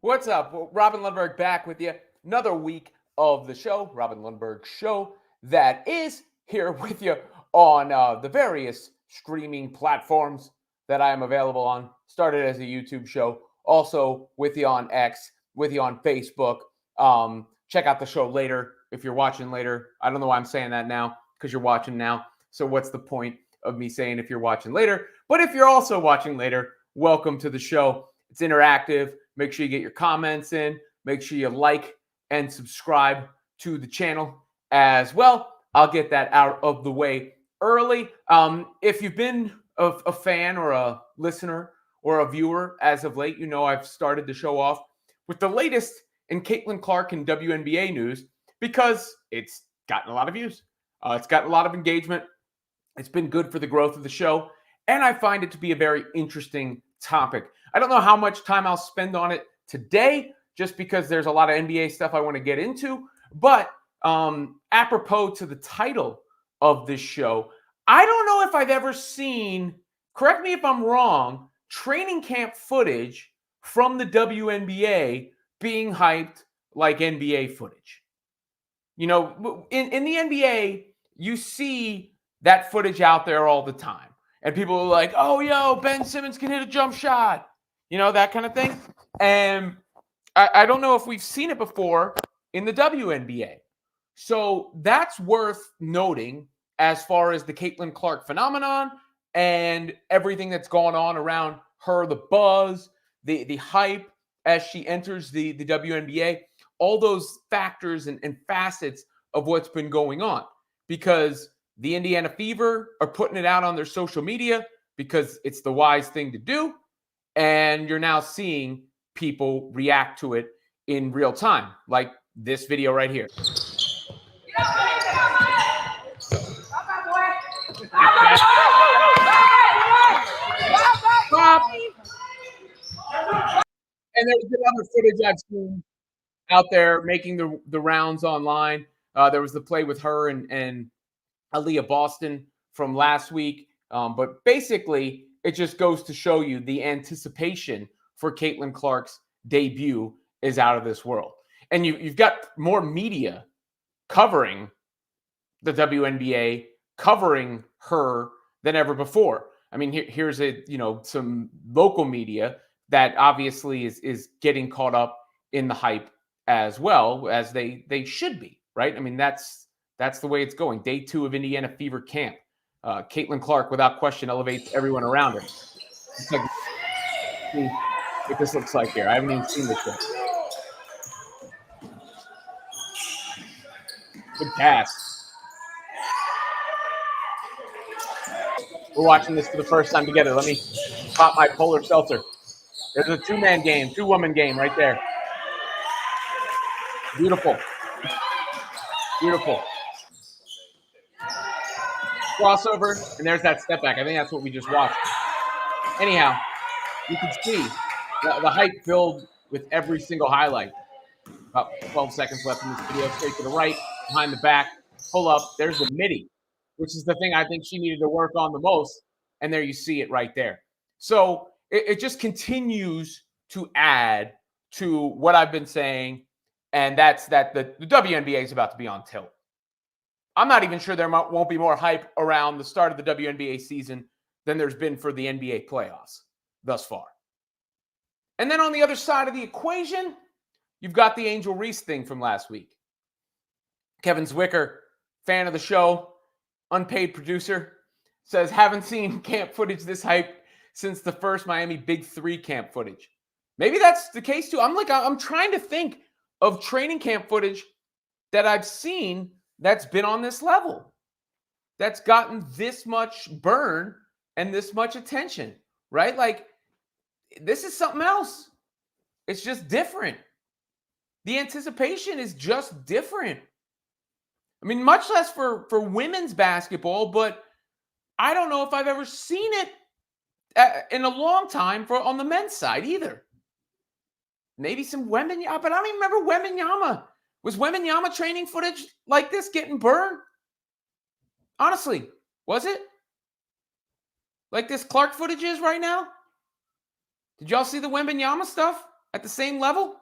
What's up? Well, Robin Lundberg back with you. Another week of the show, Robin Lundberg Show, that is here with you on the various streaming platforms that I am available on. Started as a YouTube show, also with you on X, with you on Facebook. Check out the show later if you're watching later. I don't know why I'm saying that now because you're watching now. So what's the point of me saying if you're watching later? But if you're also watching later, welcome to the show. It's interactive. Make sure you get your comments in. Make sure you like and subscribe to the channel as well. I'll get that out of the way early. If you've been a fan or a listener or a viewer as of late, you know I've started the show off with the latest in Caitlin Clark and WNBA news because it's gotten a lot of views. It's gotten a lot of engagement. It's been good for the growth of the show, and I find it to be a very interesting topic. I don't know how much time I'll spend on it today, just because there's a lot of NBA stuff I want to get into. But apropos to the title of this show, I don't know if I've ever seen, correct me if I'm wrong, training camp footage from the WNBA being hyped like NBA footage. You know, in the NBA, you see that footage out there all the time. And people are like, oh, yo, Ben Simmons can hit a jump shot. You know, that kind of thing. And I don't know if we've seen it before in the WNBA. So that's worth noting as far as the Caitlin Clark phenomenon and everything that's going on around her, the buzz, the hype as she enters the WNBA, all those factors and facets of what's been going on. Because the Indiana Fever are putting it out on their social media because it's the wise thing to do. And you're now seeing people react to it in real time, like this video right here. And there's been other footage I've seen out there making the rounds online. There was the play with her and Aaliyah Boston from last week. But basically, it just goes to show you the anticipation for Caitlin Clark's debut is out of this world. And you've got more media covering the WNBA, covering her than ever before. I mean, here's some local media that obviously is getting caught up in the hype as well as they should be, right? I mean, that's the way it's going. Day 2 of Indiana Fever camp. Caitlin Clark, without question, elevates everyone around her. It's like, see what this looks like here. I haven't even seen this yet. Good pass. We're watching this for the first time together. Let me pop my polar seltzer. There's a two-man game, two-woman game right there. Beautiful. Beautiful. Crossover, and there's that step back. I think that's what we just watched. Anyhow, you can see the hype filled with every single highlight. About 12 seconds left in this video. Straight to the right, behind the back, pull up. There's the midi, which is the thing I think she needed to work on the most. And there you see it right there. So it just continues to add to what I've been saying, and that's that the WNBA is about to be on tilt. I'm not even sure there won't be more hype around the start of the WNBA season than there's been for the NBA playoffs thus far. And then on the other side of the equation, you've got the Angel Reese thing from last week. Kevin Zwicker, fan of the show, unpaid producer, says, haven't seen camp footage this hype since the first Miami Big 3 camp footage. Maybe that's the case too. I'm trying to think of training camp footage that I've seen that's been on this level, that's gotten this much burn and this much attention, right? Like, this is something else. It's just different. The anticipation is just different. I mean, much less for women's basketball, but I don't know if I've ever seen it in a long time on the men's side either. Maybe some Wembanyama, but I don't even remember Wembanyama. Was Wembanyama training footage like this getting burned? Honestly, was it? Like this Clark footage is right now? Did y'all see the Wembanyama stuff at the same level?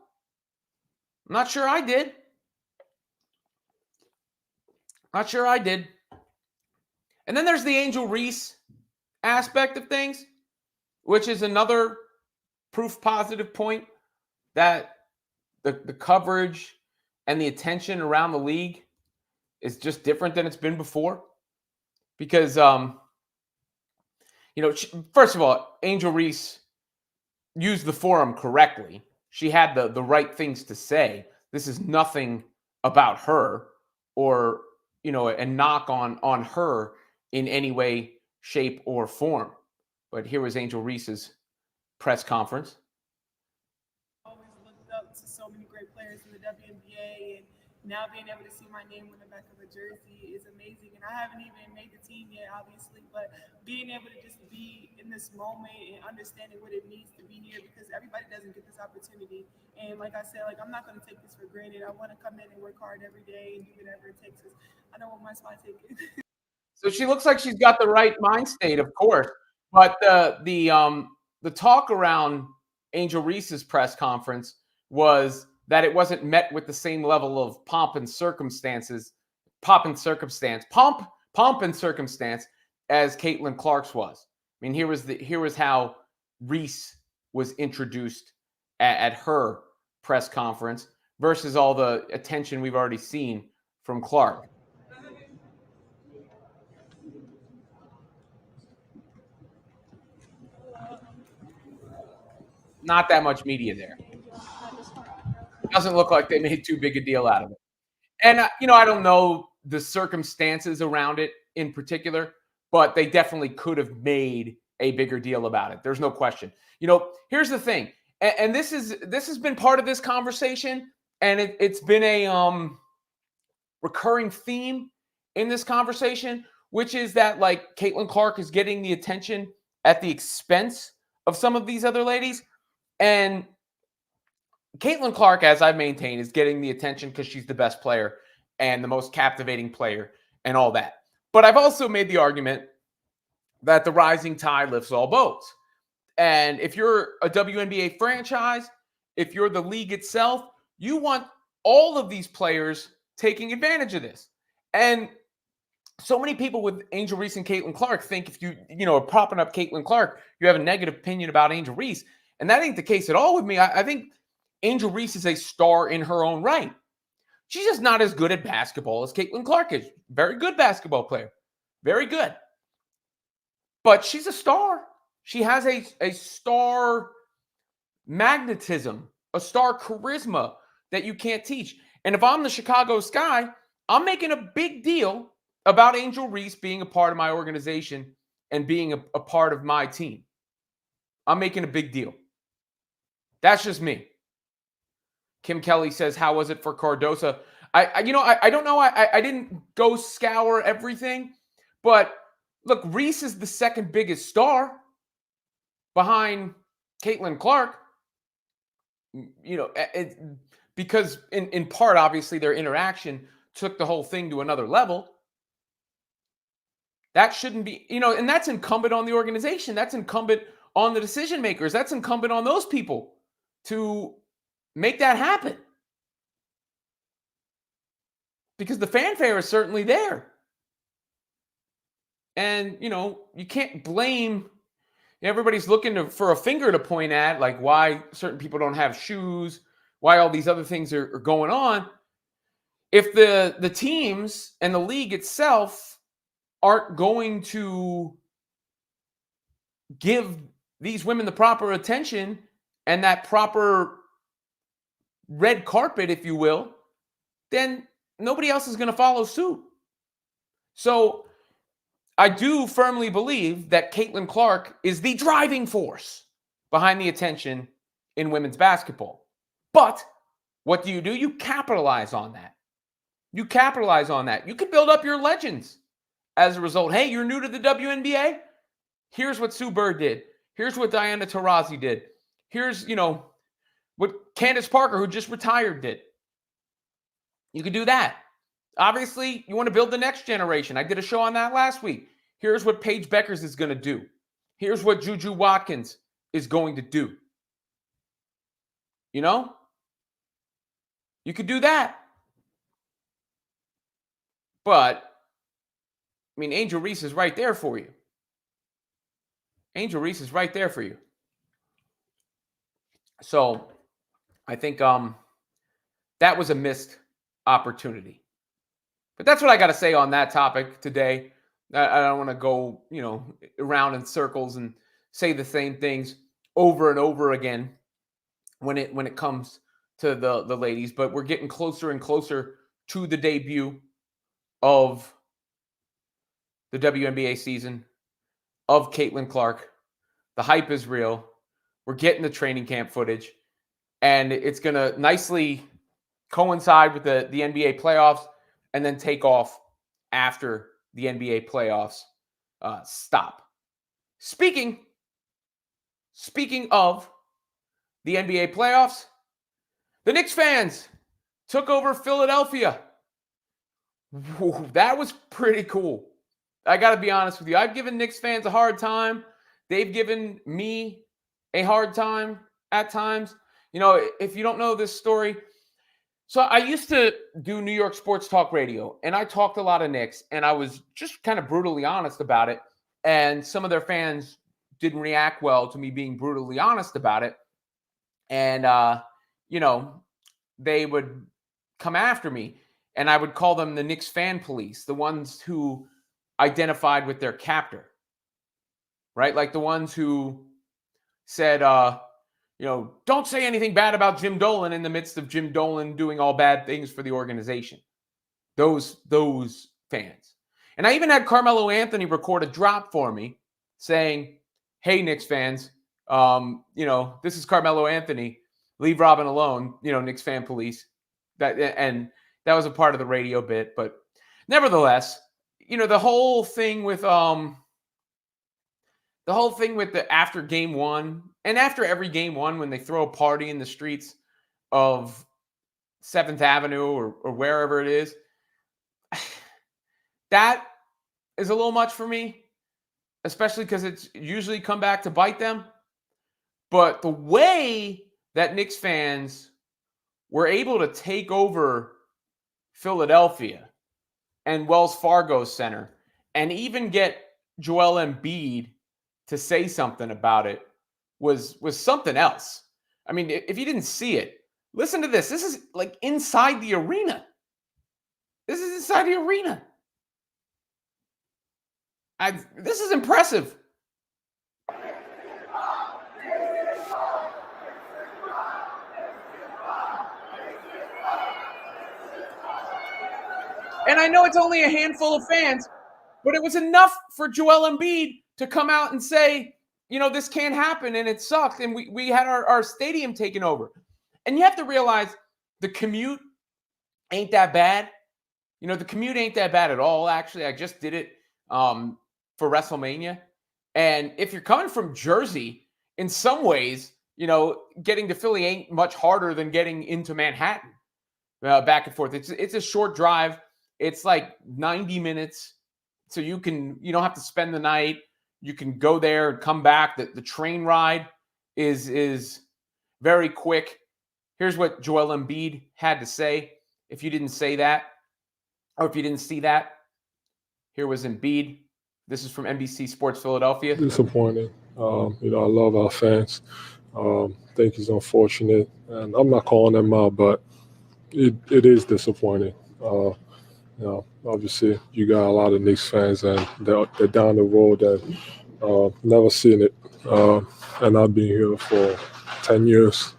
I'm not sure I did. Not sure I did. And then there's the Angel Reese aspect of things, which is another proof positive point that the coverage and the attention around the league is just different than it's been before. Because, first of all, Angel Reese used the forum correctly. She had the right things to say. This is nothing about her or, a knock on her in any way, shape, or form. But here was Angel Reese's press conference. Always looked up to so many great players in the WNBA, and now being able to see my name on the back of a jersey is amazing. And I haven't even made the team yet, obviously, but being able to just be in this moment and understanding what it means to be here, because everybody doesn't get this opportunity. And like I said, I'm not going to take this for granted. I want to come in and work hard every day and do whatever it takes. I don't want my spot taken. So she looks like she's got the right mind state, of course. But the talk around Angel Reese's press conference was that it wasn't met with the same level of pomp and circumstance as Caitlin Clark's was. I mean, here was how Reese was introduced at her press conference versus all the attention we've already seen from Clark. Not that much media there. Doesn't look like they made too big a deal out of it. And, I don't know the circumstances around it in particular, but they definitely could have made a bigger deal about it. There's no question. Here's the thing. And this has been part of this conversation, and it's been a recurring theme in this conversation, which is that, like, Caitlin Clark is getting the attention at the expense of some of these other ladies. And Caitlin Clark, as I've maintained, is getting the attention because she's the best player and the most captivating player and all that. But I've also made the argument that the rising tide lifts all boats. And if you're a WNBA franchise, if you're the league itself, you want all of these players taking advantage of this. And so many people with Angel Reese and Caitlin Clark think if you are propping up Caitlin Clark, you have a negative opinion about Angel Reese. And that ain't the case at all with me. I think Angel Reese is a star in her own right. She's just not as good at basketball as Caitlin Clark is. Very good basketball player. Very good. But she's a star. She has a star magnetism, a star charisma that you can't teach. And if I'm the Chicago Sky, I'm making a big deal about Angel Reese being a part of my organization and being a part of my team. I'm making a big deal. That's just me. Kim Kelly says, how was it for Cardosa? I don't know. I didn't go scour everything. But look, Reese is the second biggest star behind Caitlin Clark. Because in part, obviously, their interaction took the whole thing to another level. That shouldn't be, and that's incumbent on the organization. That's incumbent on the decision makers. That's incumbent on those people to make that happen. Because the fanfare is certainly there. And, you can't blame, everybody's looking for a finger to point at, like why certain people don't have shoes, why all these other things are going on. If the teams and the league itself aren't going to give these women the proper attention and that proper red carpet, if you will, then nobody else is going to follow suit. So I do firmly believe that Caitlin Clark is the driving force behind the attention in women's basketball. But what do? You capitalize on that. You capitalize on that. You can build up your legends as a result. Hey, you're new to the WNBA? Here's what Sue Bird did. Here's what Diana Taurasi did. Here's, what Candace Parker, who just retired, did. You could do that. Obviously, you want to build the next generation. I did a show on that last week. Here's what Paige Beckers is going to do. Here's what Juju Watkins is going to do. You know? You could do that. But, I mean, Angel Reese is right there for you. Angel Reese is right there for you. So, I think that was a missed opportunity. But that's what I got to say on that topic today. I don't want to go, around in circles and say the same things over and over again when it comes to the ladies. But we're getting closer and closer to the debut of the WNBA season, of Caitlin Clark. The hype is real. We're getting the training camp footage, and it's going to nicely coincide with the NBA playoffs and then take off after the NBA playoffs stop. Speaking of the NBA playoffs, the Knicks fans took over Philadelphia. Whew, that was pretty cool. I got to be honest with you. I've given Knicks fans a hard time. They've given me a hard time at times. If you don't know this story, so I used to do New York sports talk radio, and I talked a lot of Knicks, and I was just kind of brutally honest about it. And some of their fans didn't react well to me being brutally honest about it. And, they would come after me, and I would call them the Knicks fan police, the ones who identified with their captor, right? Like the ones who said, don't say anything bad about Jim Dolan in the midst of Jim Dolan doing all bad things for the organization. Those fans. And I even had Carmelo Anthony record a drop for me saying, hey, Knicks fans, this is Carmelo Anthony. Leave Robin alone, Knicks fan police. And that was a part of the radio bit. But nevertheless, the whole thing with the after game one and after every game one, when they throw a party in the streets of 7th Avenue or wherever it is, that is a little much for me, especially because it's usually come back to bite them. But the way that Knicks fans were able to take over Philadelphia and Wells Fargo Center and even get Joel Embiid to say something about it was something else. I mean, if you didn't see it, listen to this. This is like inside the arena. This is inside the arena. This is impressive. And I know it's only a handful of fans, but it was enough for Joel Embiid to come out and say, this can't happen and it sucked. And we had our stadium taken over. And you have to realize the commute ain't that bad. The commute ain't that bad at all. Actually, I just did it for WrestleMania. And if you're coming from Jersey, in some ways, getting to Philly ain't much harder than getting into Manhattan back and forth. It's a short drive. It's like 90 minutes. So you don't have to spend the night. You can go there and come back. The train ride is very quick. Here's what Joel Embiid had to say. If you didn't say that, or if you didn't see that, here was Embiid. This is from NBC Sports Philadelphia. Disappointing. I love our fans. Think it's unfortunate, and I'm not calling them out, but it is disappointing. Obviously, you got a lot of Knicks fans, and they're down the road and never seen it. And I've been here for 10 years.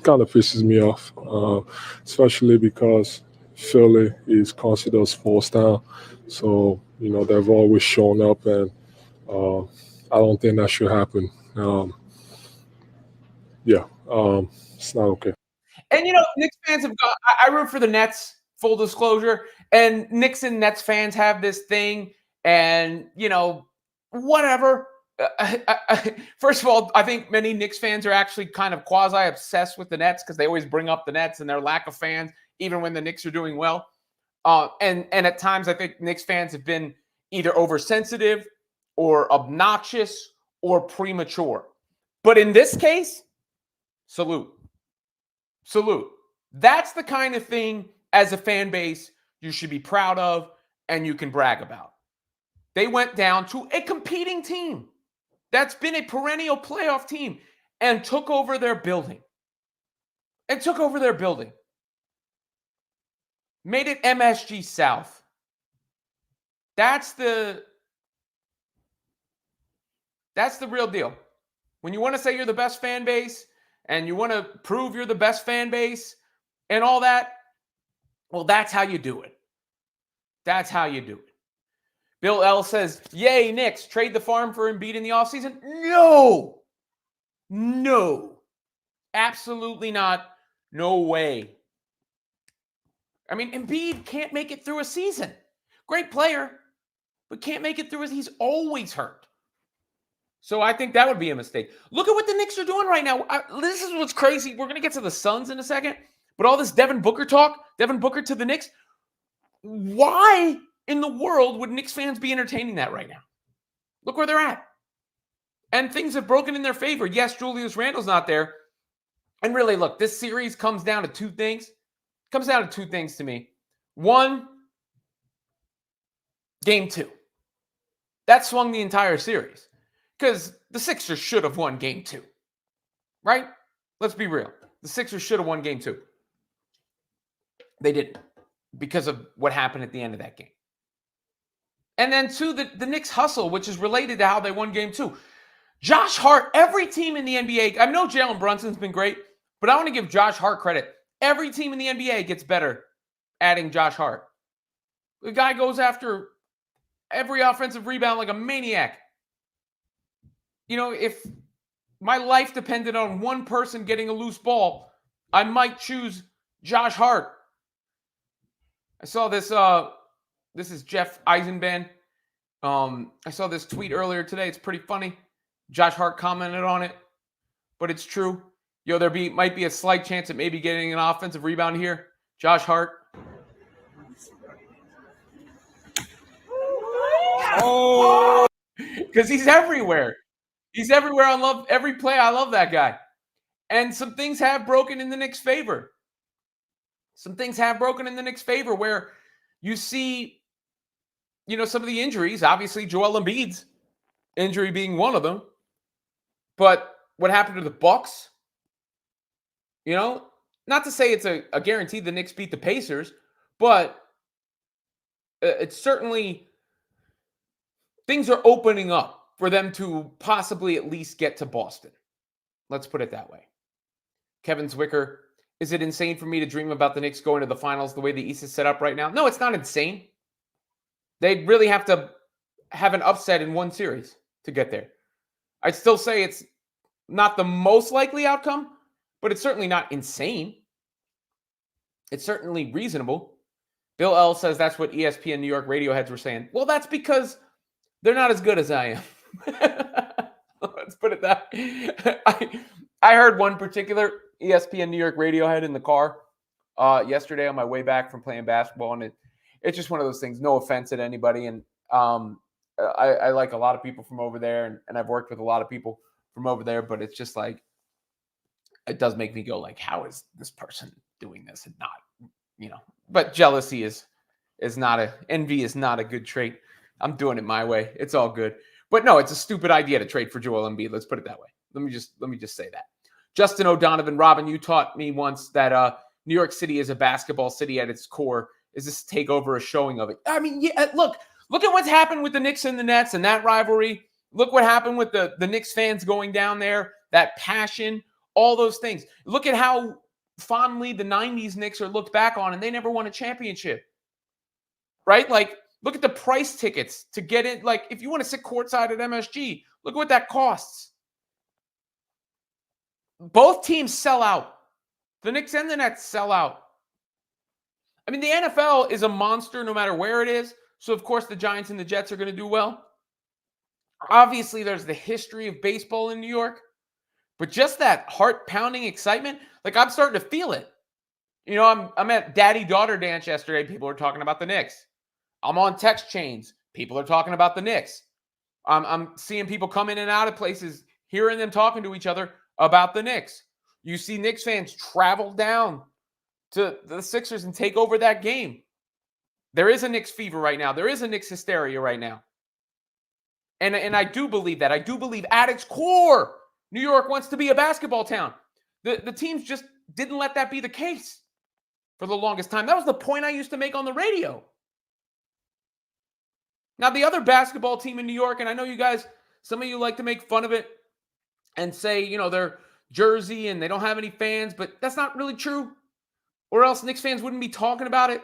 Kind of pisses me off, especially because Philly is considered a sports town. So, they've always shown up, and I don't think that should happen. It's not okay. And, Knicks fans have got – I root for the Nets, full disclosure. And Knicks and Nets fans have this thing and, whatever. First of all, I think many Knicks fans are actually kind of quasi-obsessed with the Nets because they always bring up the Nets and their lack of fans, even when the Knicks are doing well. And at times, I think Knicks fans have been either oversensitive or obnoxious or premature. But in this case, salute. Salute. That's the kind of thing as a fan base you should be proud of and you can brag about. They went down to a competing team that's been a perennial playoff team and took over their building. Made it MSG South. That's the real deal. When you want to say you're the best fan base and you want to prove you're the best fan base and all that, well, that's how you do it. That's how you do it. Bill L says, yay, Knicks, trade the farm for Embiid in the offseason? No. Absolutely not. No way. I mean, Embiid can't make it through a season. Great player, but can't make it through it. He's always hurt. So I think that would be a mistake. Look at what the Knicks are doing right now. This is what's crazy. We're going to get to the Suns in a second. But all this Devin Booker talk, Devin Booker to the Knicks, why in the world would Knicks fans be entertaining that right now? Look where they're at. And things have broken in their favor. Yes, Julius Randle's not there. And really, look, this series comes down to two things. It comes down to two things to me. One, game 2. That swung the entire series. Because the Sixers should have won game 2. Right? Let's be real. The Sixers should have won game 2. They didn't. Because of what happened at the end of that game. And then two, the Knicks hustle, which is related to how they won game 2. Josh Hart, every team in the NBA, I know Jalen Brunson's been great, but I want to give Josh Hart credit. Every team in the NBA gets better adding Josh Hart. The guy goes after every offensive rebound like a maniac. You know, if my life depended on one person getting a loose ball, I might choose Josh Hart. I saw this, this is Jeff Eisenband. I saw this tweet earlier today. It's pretty funny. Josh Hart commented on it, but it's true. Yo, might be a slight chance at maybe getting an offensive rebound here. Josh Hart. Oh, because he's everywhere. He's everywhere. I love every play. I love that guy. And some things have broken in the Knicks' favor. Where you see, you know, some of the injuries. Obviously, Joel Embiid's injury being one of them. But what happened to the Bucks? You know, not to say it's a guarantee the Knicks beat the Pacers, but it's certainly things are opening up for them to possibly at least get to Boston. Let's put it that way. Kevin Zwicker, is it insane for me to dream about the Knicks going to the finals the way the East is set up right now? No, it's not insane. They'd really have to have an upset in one series to get there. I'd still say it's not the most likely outcome, but it's certainly not insane. It's certainly reasonable. Bill L says that's what ESPN New York radio heads were saying. Well, that's because they're not as good as I am. Let's put it that way. I heard one particular ESPN New York radio head in the car yesterday on my way back from playing basketball, and it's just one of those things. No offense at anybody, and I like a lot of people from over there, and I've worked with a lot of people from over there, but it's just like, it does make me go like, how is this person doing this and not, you know, but jealousy is not envy is not a good trait. I'm doing it my way. It's all good. But no, it's a stupid idea to trade for Joel Embiid. Let's put it that way. Let me just say that. Justin O'Donovan, Robin, you taught me once that New York City is a basketball city at its core. Is this takeover a showing of it? I mean, yeah, look at what's happened with the Knicks and the Nets and that rivalry. Look what happened with the Knicks fans going down there, that passion, all those things. Look at how fondly the 90s Knicks are looked back on, and they never won a championship. Right? Like, look at the price tickets to get in. Like, if you want to sit courtside at MSG, look at what that costs. Both teams sell out. The Knicks and the Nets sell out. I mean, the NFL is a monster no matter where it is. So, of course, the Giants and the Jets are going to do well. Obviously, there's the history of baseball in New York. But just that heart-pounding excitement, like, I'm starting to feel it. You know, I'm at daddy-daughter dance yesterday. People are talking about the Knicks. I'm on text chains. People are talking about the Knicks. I'm seeing people come in and out of places hearing them talking to each other about the Knicks. You see Knicks fans travel down to the Sixers and take over that game. There is a Knicks fever right now. There is a Knicks hysteria right now. And I do believe that. I do believe at its core, New York wants to be a basketball town. The teams just didn't let that be the case for the longest time. That was the point I used to make on the radio. Now, the other basketball team in New York, and I know you guys, some of you like to make fun of it and say, you know, they're Jersey and they don't have any fans, but that's not really true. Or else Knicks fans wouldn't be talking about it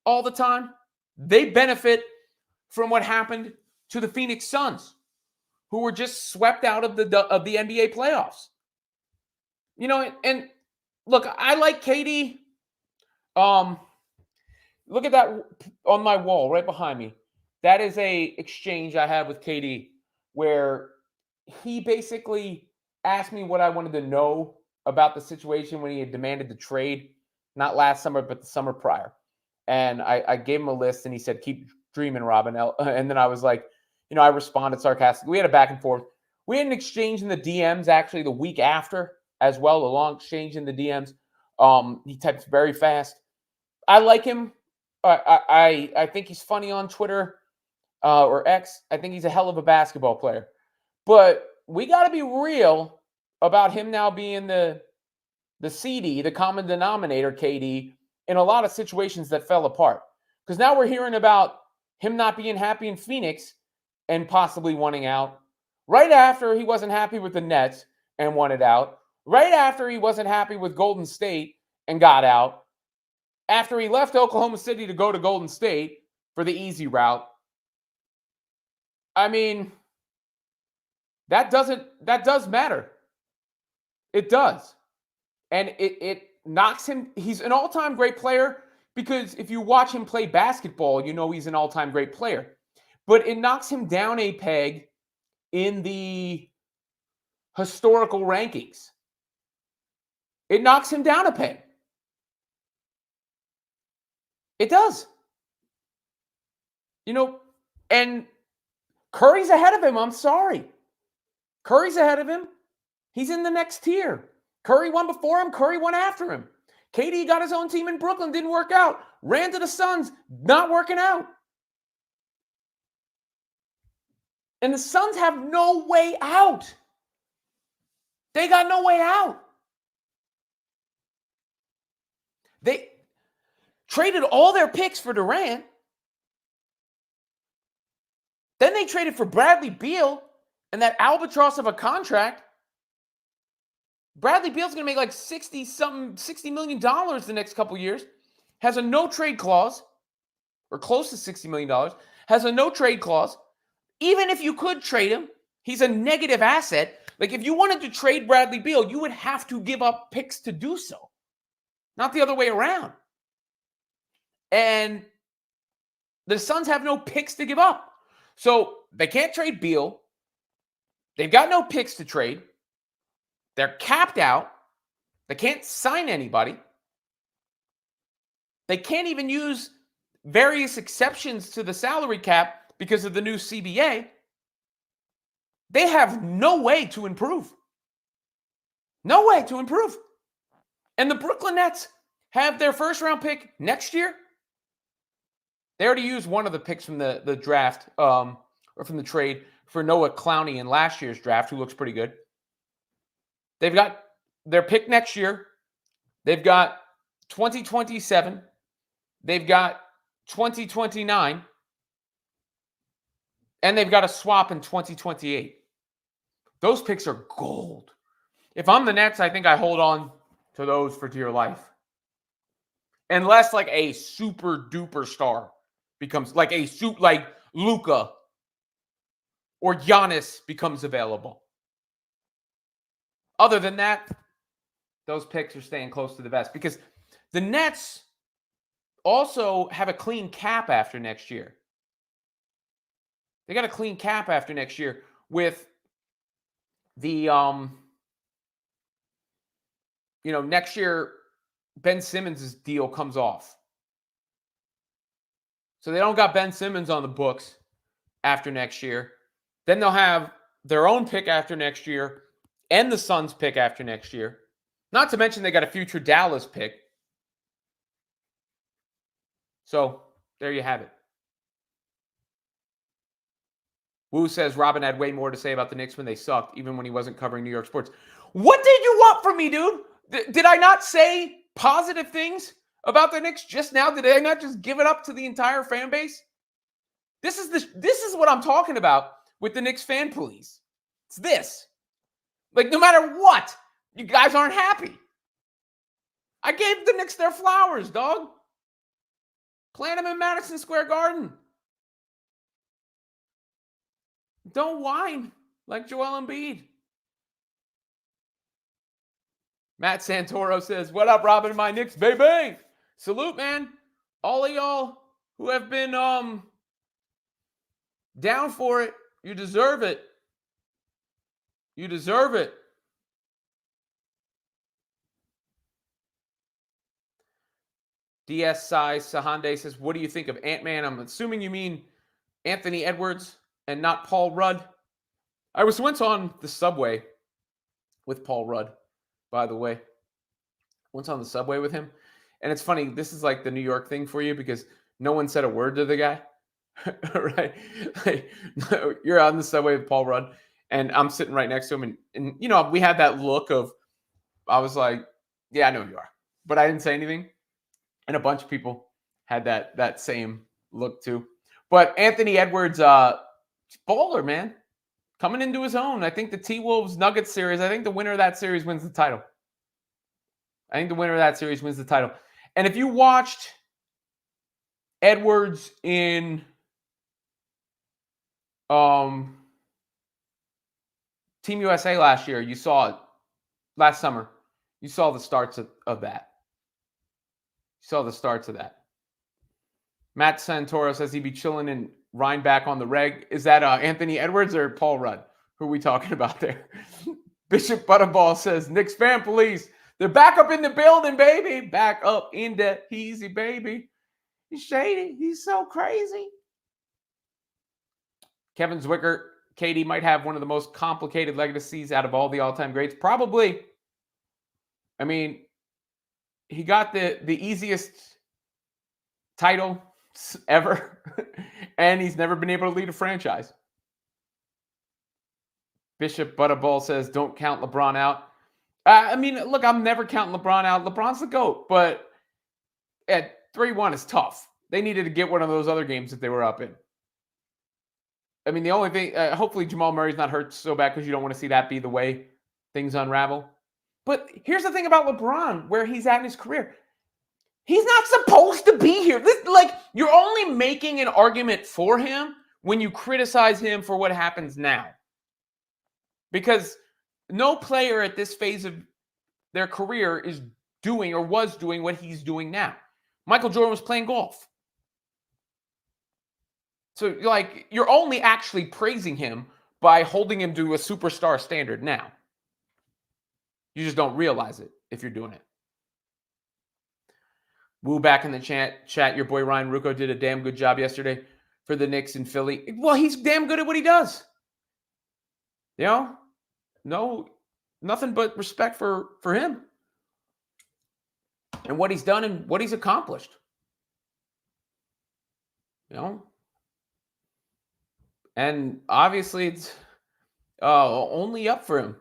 all the time. They benefit from what happened to the Phoenix Suns, who were just swept out of the NBA playoffs. You know, and look, I like KD. Look at that on my wall right behind me. That is a exchange I have with KD where he basically asked me what I wanted to know about the situation when he had demanded the trade, not last summer, but the summer prior. And I gave him a list and he said, keep dreaming, Robin. And then I was like, you know, I responded sarcastically. We had a back and forth. We had an exchange in the DMs actually the week after as well, a long exchange in the DMs. He types very fast. I like him. I think he's funny on Twitter or X. I think he's a hell of a basketball player. But we got to be real about him now being the CD, the common denominator, KD, in a lot of situations that fell apart. Because now we're hearing about him not being happy in Phoenix and possibly wanting out. Right after he wasn't happy with the Nets and wanted out. Right after he wasn't happy with Golden State and got out. After he left Oklahoma City to go to Golden State for the easy route. I mean, that does matter. It does. And it knocks him. He's an all-time great player because if you watch him play basketball, you know he's an all-time great player. But it knocks him down a peg in the historical rankings. It knocks him down a peg. It does. You know, and Curry's ahead of him. I'm sorry. Curry's ahead of him. He's in the next tier. Curry won before him. Curry won after him. KD got his own team in Brooklyn. Didn't work out. Ran to the Suns. Not working out. And the Suns have no way out. They got no way out. They traded all their picks for Durant. Then they traded for Bradley Beal and that albatross of a contract. Bradley Beal's going to make like $60 million the next couple years. Has a no trade clause, or close to $60 million. Has a no trade clause. Even if you could trade him, he's a negative asset. Like if you wanted to trade Bradley Beal, you would have to give up picks to do so. Not the other way around. And the Suns have no picks to give up. So they can't trade Beal. They've got no picks to trade. They're capped out. They can't sign anybody. They can't even use various exceptions to the salary cap because of the new CBA. They have no way to improve. No way to improve. And the Brooklyn Nets have their first round pick next year. They already used one of the picks from the draft or from the trade for Noah Clowney in last year's draft, who looks pretty good. They've got their pick next year. They've got 2027. They've got 2029. And they've got a swap in 2028. Those picks are gold. If I'm the Nets, I think I hold on to those for dear life. Unless like a super duper star becomes like like Luka or Giannis becomes available. Other than that, those picks are staying close to the vest because the Nets also have a clean cap after next year. They got a clean cap after next year with the next year Ben Simmons' deal comes off. So they don't got Ben Simmons on the books after next year. Then they'll have their own pick after next year and the Suns pick after next year. Not to mention they got a future Dallas pick. So there you have it. Wu says Robin had way more to say about the Knicks when they sucked, even when he wasn't covering New York sports. What did you want from me, dude? Did I not say positive things about the Knicks just now? Did I not just give it up to the entire fan base? This is what I'm talking about with the Knicks fan police. It's this. Like, no matter what, you guys aren't happy. I gave the Knicks their flowers, dog. Plant them in Madison Square Garden. Don't whine like Joel Embiid. Matt Santoro says, what up, Robin and my Knicks, baby? Salute, man. All of y'all who have been down for it, you deserve it. You deserve it. DS Size Sahande says, what do you think of Ant-Man? I'm assuming you mean Anthony Edwards and not Paul Rudd. I was once on the subway with Paul Rudd, by the way. Once on the subway with him. And it's funny, this is like the New York thing for you because no one said a word to the guy. Right? Like, you're on the subway with Paul Rudd, and I'm sitting right next to him. And you know, we had that look of, I was like, yeah, I know who you are. But I didn't say anything. And a bunch of people had that same look too. But Anthony Edwards, baller, man. Coming into his own. I think the T-Wolves Nuggets series, I think the winner of that series wins the title. And if you watched Edwards in Team USA last year, you saw it last summer. You saw the starts of that. Matt Santoro says he'd be chilling in Rhinebeck on the reg. Is that Anthony Edwards or Paul Rudd? Who are we talking about there? Bishop Butterball says, Knicks fan police. They're back up in the building, baby. Back up in the easy, baby. He's shady. He's so crazy. Kevin Zwicker, KD might have one of the most complicated legacies out of all the all-time greats. Probably. I mean, he got the easiest title ever, and he's never been able to lead a franchise. Bishop Butterball says, don't count LeBron out. I mean, look, I'm never counting LeBron out. LeBron's the GOAT, but at 3-1 is tough. They needed to get one of those other games that they were up in. I mean, the only thing, hopefully Jamal Murray's not hurt so bad because you don't want to see that be the way things unravel. But here's the thing about LeBron, where he's at in his career. He's not supposed to be here. You're only making an argument for him when you criticize him for what happens now. Because no player at this phase of their career is doing or was doing what he's doing now. Michael Jordan was playing golf. So, you're only actually praising him by holding him to a superstar standard now. You just don't realize it if you're doing it. Woo back in the chat. Your boy Ryan Rucco did a damn good job yesterday for the Knicks in Philly. Well, he's damn good at what he does. You know? No, nothing but respect for him. And what he's done and what he's accomplished. You know? And obviously it's only up for him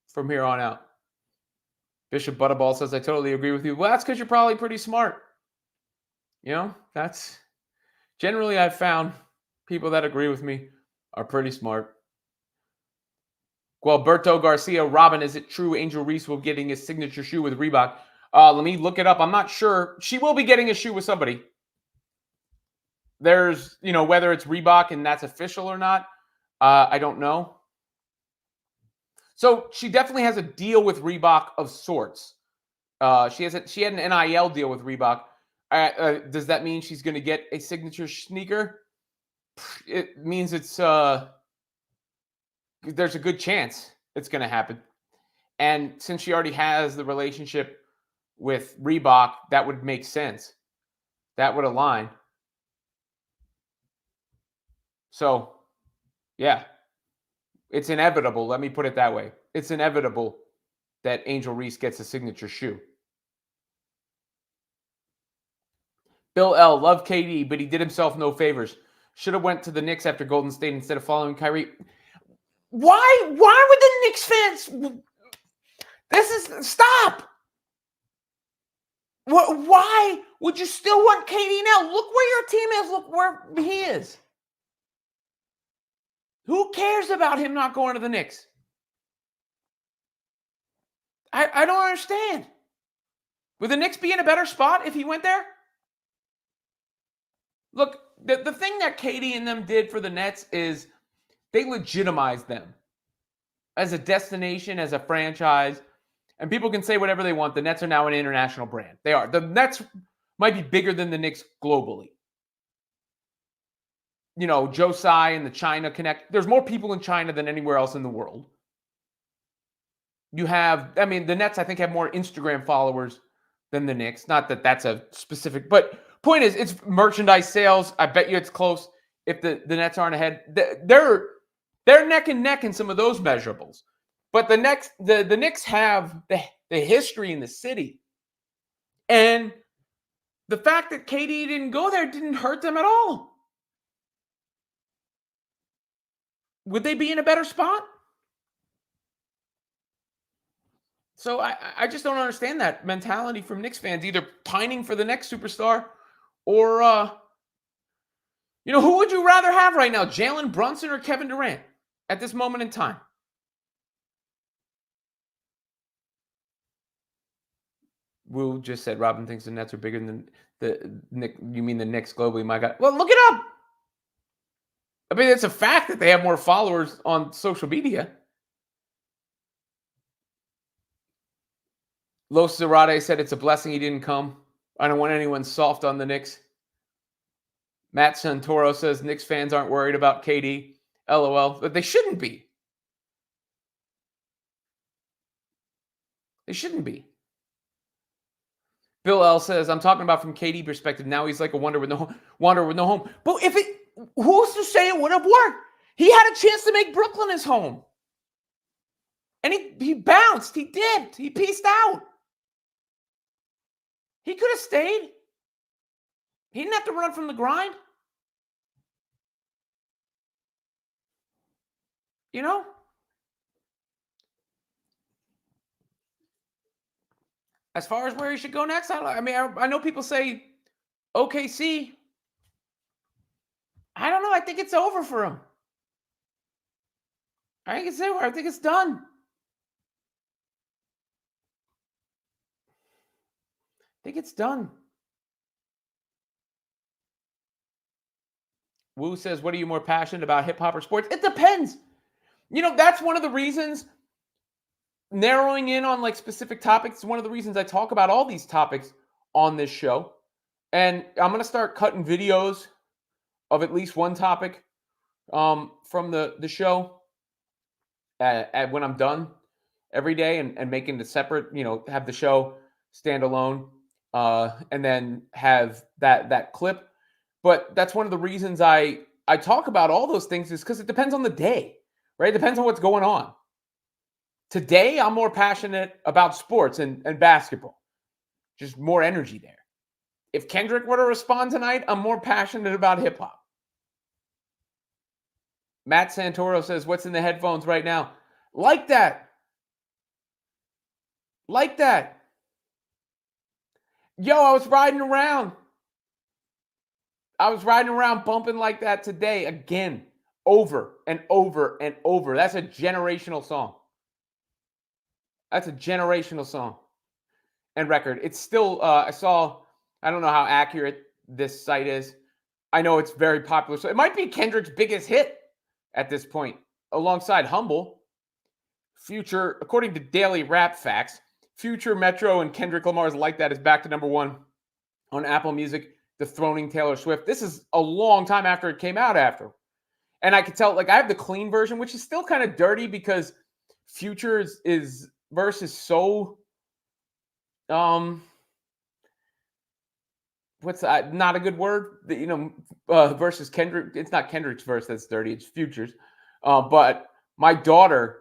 from here on out. Bishop Butterball says, I totally agree with you. Well, that's because you're probably pretty smart. You know, that's generally I've found people that agree with me are pretty smart. Gualberto Garcia, Robin, is it true Angel Reese will be getting his signature shoe with Reebok? Let me look it up. I'm not sure. She will be getting a shoe with somebody. There's, whether it's Reebok and that's official or not, I don't know. So she definitely has a deal with Reebok of sorts. She had an NIL deal with Reebok. Does that mean she's going to get a signature sneaker? It means it's there's a good chance it's going to happen. And since she already has the relationship with Reebok, that would make sense. That would align. So, yeah. It's inevitable. Let me put it that way. it's inevitable that Angel Reese gets a signature shoe. Bill L. Love KD, but he did himself no favors. Should have went to the Knicks after Golden State instead of following Kyrie. Why would the Knicks fans... Stop! Why would you still want KD now? Look where your team is. Look where he is. Who cares about him not going to the Knicks? I don't understand. Would the Knicks be in a better spot if he went there? Look, the thing that KD and them did for the Nets is they legitimized them as a destination, as a franchise. And people can say whatever they want. The Nets are now an international brand. They are. The Nets might be bigger than the Knicks globally. You know, Joe Tsai and the China Connect. There's more people in China than anywhere else in the world. You have, I mean, the Nets, I think, have more Instagram followers than the Knicks. Not that that's a specific, but point is, it's merchandise sales. I bet you it's close if the Nets aren't ahead. They're neck and neck in some of those measurables. But the Knicks have the history in the city. And the fact that KD didn't go there didn't hurt them at all. Would they be in a better spot? So I just don't understand that mentality from Knicks fans, either pining for the next superstar or, who would you rather have right now, Jalen Brunson or Kevin Durant at this moment in time? Wu just said Robin thinks the Nets are bigger than the Knicks. You mean the Knicks globally? My God. Well, look it up. I mean, it's a fact that they have more followers on social media. Los Zarate said it's a blessing he didn't come. I don't want anyone soft on the Knicks. Matt Santoro says Knicks fans aren't worried about KD. LOL. But they shouldn't be. They shouldn't be. Bill L says, I'm talking about from KD perspective. Now he's like a wanderer with no home. But who's to say it would have worked? He had a chance to make Brooklyn his home. And he bounced. He dipped. He pieced out. He could have stayed. He didn't have to run from the grind. You know? As far as where he should go next, I know people say OKC. I don't know. I think it's over for him. I think it's over. I think it's done. I think it's done. Wu says, what are you more passionate about, hip hop or sports? It depends. That's one of the reasons. Narrowing in on like specific topics is one of the reasons I talk about all these topics on this show. And I'm going to start cutting videos of at least one topic from the show when I'm done every day and making it separate, have the show stand alone and then have that clip. But that's one of the reasons I talk about all those things is because it depends on the day, right? It depends on what's going on. Today, I'm more passionate about sports and basketball. Just more energy there. If Kendrick were to respond tonight, I'm more passionate about hip-hop. Matt Santoro says, what's in the headphones right now? Like that. Like that. Yo, I was riding around bumping like that today again. Over and over and over. That's a generational song. That's a generational song and record. It's still, I don't know how accurate this site is. I know it's very popular. So it might be Kendrick's biggest hit at this point, alongside Humble. Future, according to Daily Rap Facts, Future, Metro, and Kendrick Lamar's Like That is back to number one on Apple Music, dethroning Taylor Swift. This is a long time after it came out after. And I could tell, like, I have the clean version, which is still kind of dirty because Future's verse is so what's not a good word, versus Kendrick. It's not Kendrick's verse that's dirty, it's Future's. But my daughter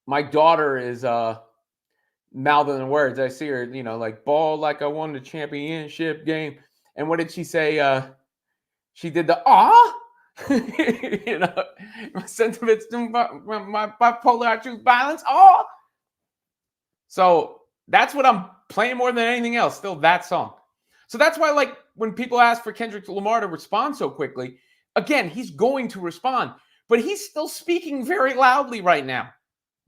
my daughter is mouthing the words. I see her, like ball like I won the championship game. And what did she say? She did the my sentiments to my bipolar, I choose violence. So that's what I'm playing more than anything else. Still that song. So that's why, like, when people ask for Kendrick Lamar to respond so quickly, again, he's going to respond, but he's still speaking very loudly right now.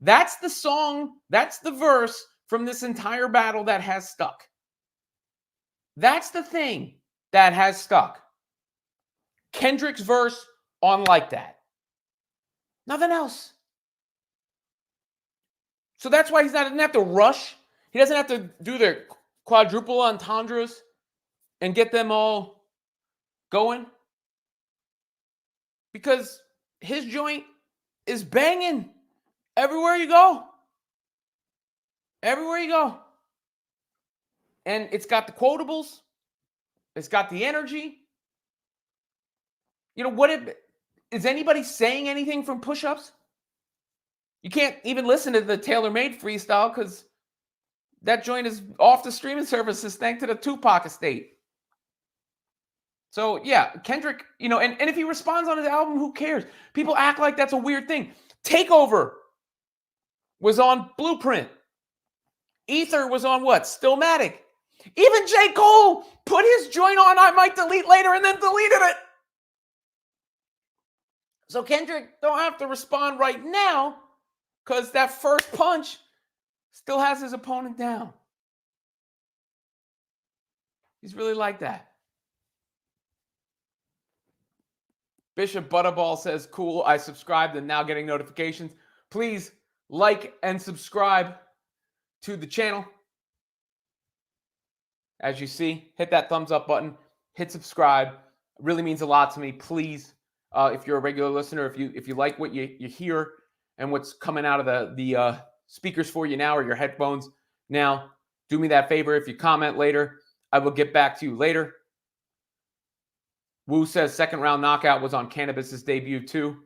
That's the song, that's the verse from this entire battle that has stuck. That's the thing that has stuck. Kendrick's verse on Like That. Nothing else. So that's why he doesn't have to rush. He doesn't have to do their quadruple entendres and get them all going. Because his joint is banging everywhere you go. Everywhere you go. And it's got the quotables. It's got the energy. Is anybody saying anything from push-ups? You can't even listen to the tailor-made freestyle because that joint is off the streaming services thanks to the Tupac estate. So, yeah, Kendrick, and if he responds on his album, who cares? People act like that's a weird thing. Takeover was on Blueprint. Ether was on what? Stillmatic. Even J. Cole put his joint on I Might Delete Later and then deleted it. So Kendrick don't have to respond right now because that first punch still has his opponent down. He's really like that. Bishop Butterball says, cool, I subscribed and now getting notifications. Please like and subscribe to the channel. As you see, hit that thumbs up button, hit subscribe. It really means a lot to me. Please, if you're a regular listener, if you like what you hear and what's coming out of the speakers for you now or your headphones now, do me that favor. If you comment later, I will get back to you later. Wu says second round knockout was on Cannabis's debut too,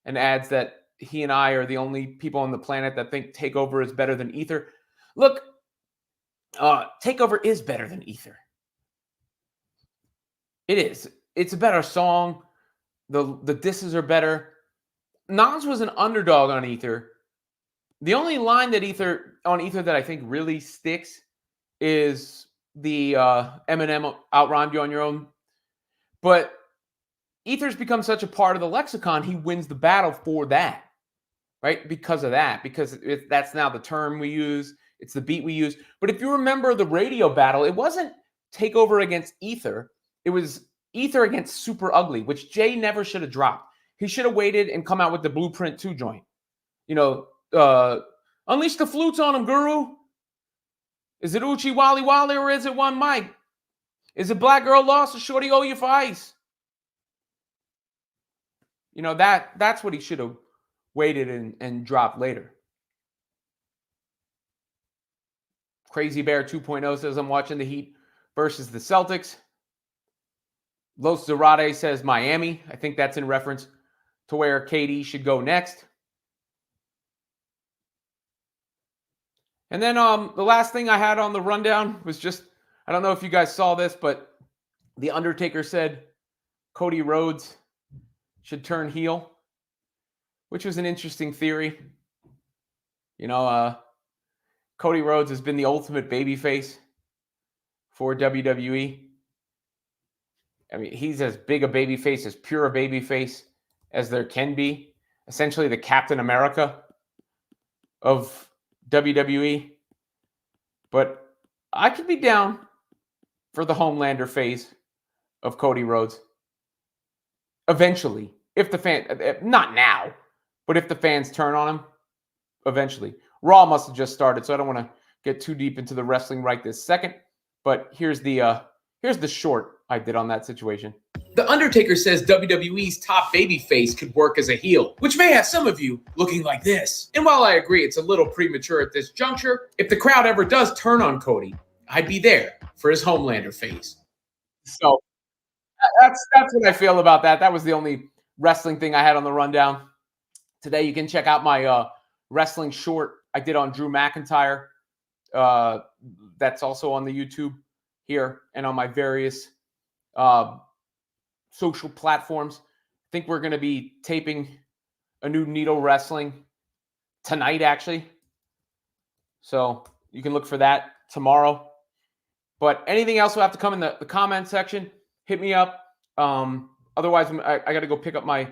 and adds that he and I are the only people on the planet that think Takeover is better than Ether. Look, Takeover is better than Ether. It is. It's a better song. The disses are better. Nas was an underdog on Ether. The only line that Ether that I think really sticks is the Eminem outrhymed you on your own. But Ether's become such a part of the lexicon, he wins the battle for that, right? Because of that, because that's now the term we use. It's the beat we use. But if you remember the radio battle, it wasn't Takeover against Ether. It was Ether against Super Ugly, which Jay never should have dropped. He should have waited and come out with the Blueprint 2 joint. Unleash the flutes on him, Guru. Is it Uchi Wally Wally or is it One Mike? Is it Black Girl Lost or Shorty owe you for ice? That's what he should have waited and dropped later. Crazy Bear 2.0 says, I'm watching the Heat versus the Celtics. Los Zarate says Miami. I think that's in reference to where KD should go next. And then the last thing I had on the rundown was just, I don't know if you guys saw this, but The Undertaker said Cody Rhodes should turn heel, which was an interesting theory. Cody Rhodes has been the ultimate babyface for WWE. I mean, he's as big a babyface, as pure a babyface as there can be. Essentially the Captain America of WWE. But I could be down for the Homelander phase of Cody Rhodes. Eventually. If the not now, but if the fans turn on him, eventually. Raw must have just started, so I don't want to get too deep into the wrestling right this second. But here's the short I did on that situation. The Undertaker says WWE's top babyface could work as a heel, which may have some of you looking like this. And while I agree it's a little premature at this juncture, if the crowd ever does turn on Cody, I'd be there for his Homelander phase. So that's what I feel about that. That was the only wrestling thing I had on the rundown. Today you can check out my wrestling short I did on Drew McIntyre. That's also on the YouTube here and on my various social platforms. I think we're going to be taping a new Needle Wrestling tonight, actually. So you can look for that tomorrow. But anything else will have to come in the comment section. Hit me up. Otherwise, I got to go pick up my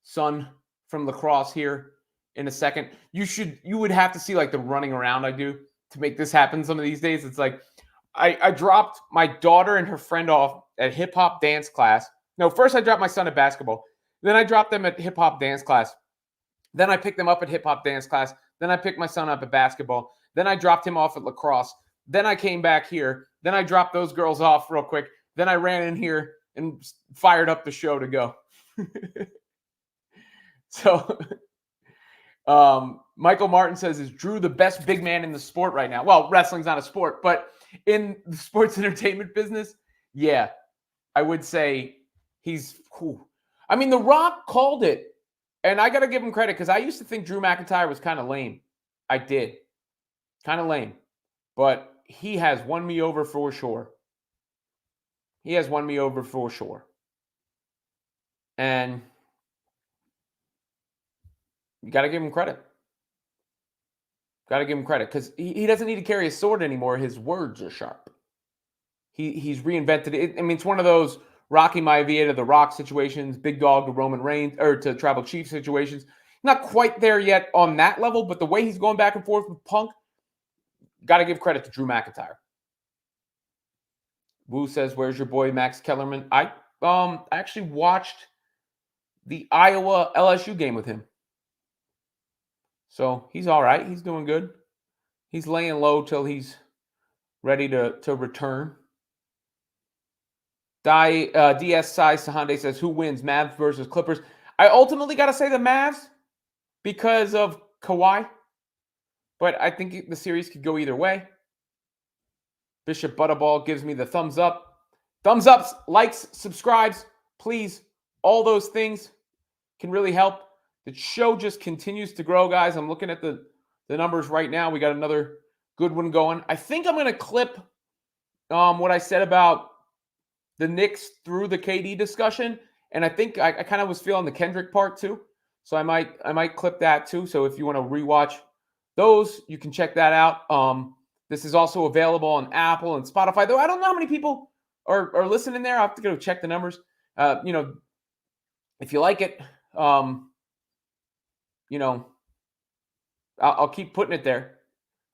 son from lacrosse here in a second. You would have to see like the running around I do to make this happen some of these days. It's like I dropped my daughter and her friend off at hip hop dance class. No, first I dropped my son at basketball. Then I dropped them at hip hop dance class. Then I picked them up at hip hop dance class. Then I picked my son up at basketball. Then I dropped him off at lacrosse. Then I came back here. Then I dropped those girls off real quick. Then I ran in here and fired up the show to go. So Michael Martin says, is Drew the best big man in the sport right now? Well, wrestling's not a sport, but in the sports entertainment business, yeah, I would say he's cool. I mean, The Rock called it, and I got to give him credit because I used to think Drew McIntyre was kind of lame. I did. Kind of lame. But he has won me over for sure. He has won me over for sure. And you got to give him credit. Got to give him credit because he doesn't need to carry a sword anymore. His words are sharp. He's reinvented it. I mean, it's one of those Rocky Maivia to The Rock situations, Big Dog to Roman Reigns, or to Tribal Chief situations. Not quite there yet on that level, but the way he's going back and forth with Punk, got to give credit to Drew McIntyre. Wu says, where's your boy Max Kellerman? I actually watched the Iowa LSU game with him. So he's all right. He's doing good. He's laying low till he's ready to return. DS Sai Sahande says, who wins, Mavs versus Clippers? I ultimately got to say the Mavs because of Kawhi. But I think the series could go either way. Bishop Butterball gives me the thumbs up. Thumbs ups, likes, subscribes. Please, all those things can really help. The show just continues to grow, guys. I'm looking at the numbers right now. We got another good one going. I think I'm going to clip what I said about the Knicks through the KD discussion. And I think I kind of was feeling the Kendrick part too. So I might clip that too. So if you want to rewatch those, you can check that out. This is also available on Apple and Spotify, though I don't know how many people are listening there. I'll have to go check the numbers. If you like it, I'll keep putting it there.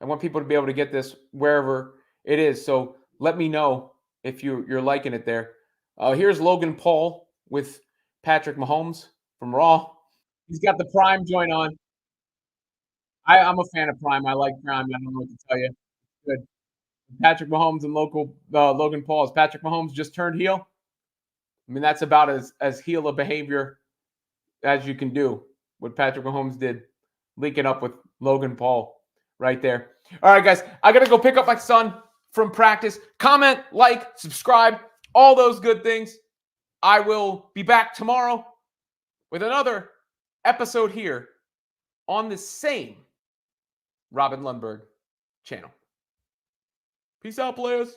I want people to be able to get this wherever it is. So let me know if you're liking it there. Here's Logan Paul with Patrick Mahomes from Raw. He's got the Prime joint on. I'm a fan of Prime. I like Prime. I don't know what to tell you. Good. Patrick Mahomes and Logan Paul. Has Patrick Mahomes just turned heel? I mean, that's about as heel a behavior as you can do. What Patrick Mahomes did, linking up with Logan Paul right there. All right, guys, I got to go pick up my son from practice. Comment, like, subscribe, all those good things. I will be back tomorrow with another episode here on the same Robin Lundberg channel. Peace out, players.